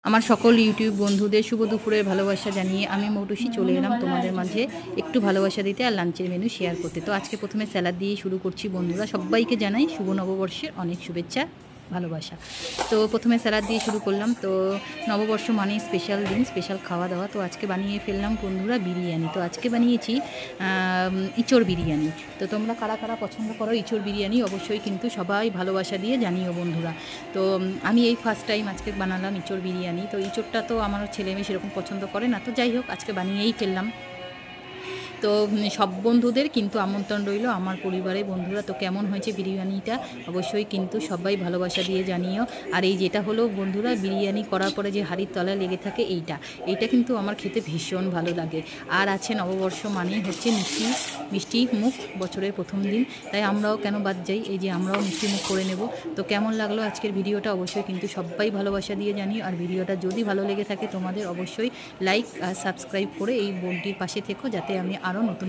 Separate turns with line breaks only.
আমার সকল ইউটিউব বন্ধুদের শুভ দুপুরের ভালোবাসা জানিয়ে আমি মৌটুসি চলে এলাম তোমাদের মাঝে একটু ভালোবাসা দিতে আর লাঞ্চের মেনু শেয়ার করতে। তো আজকে প্রথমে স্যালাড দিয়ে শুরু করছি বন্ধুরা, সবাইকে জানাই শুভ নববর্ষের অনেক শুভেচ্ছা ভালোবাসা। তো প্রথমে স্যালাড দিয়ে শুরু করলাম। তো নববর্ষ মানে স্পেশাল দিন, স্পেশাল খাওয়া দাওয়া। তো আজকে বানিয়ে ফেললাম বন্ধুরা বিরিয়ানি। তো আজকে বানিয়েছি ইঁচড় বিরিয়ানি। তো তোমরা কারা কারা পছন্দ করো ইঁচড় বিরিয়ানি অবশ্যই কিন্তু সবাই ভালোবাসা দিয়ে জানিও বন্ধুরা। তো আমি এই ফার্স্ট টাইম আজকে বানালাম ইঁচড় বিরিয়ানি। তো ইঁচড়টা তো আমার ছেলে মেয়ে সেরকম পছন্দ করে না, তো যাই হোক আজকে বানিয়েই ফেললাম। তো সব বন্ধুদের কিন্তু আমন্ত্রণ রইল আমার পরিবারে বন্ধুরা। তো কেমন হয়েছে বিরিয়ানিটা অবশ্যই কিন্তু সবাই ভালোবাসা দিয়ে জানিও। আর এই যেটা হলো বন্ধুরা, বিরিয়ানি করার পরে যে হাঁড়ির তলায় লেগে থাকে এইটা কিন্তু আমার খেতে ভীষণ ভালো লাগে। আর আছে নববর্ষ মানেই হচ্ছে মিষ্টি মিষ্টি মুখ, বছরের প্রথম দিন, তাই আমরাও কেন বাদ যাই, এই যে আমরাও মিষ্টি মুখ করে নেব। তো কেমন লাগলো আজকের ভিডিওটা অবশ্যই কিন্তু সবাই ভালোবাসা দিয়ে জানিও। আর ভিডিওটা যদি ভালো লেগে থাকে তোমাদের অবশ্যই লাইক আর সাবস্ক্রাইব করে এই বোনটির পাশে থেকো, যাতে আমি আরও নতুন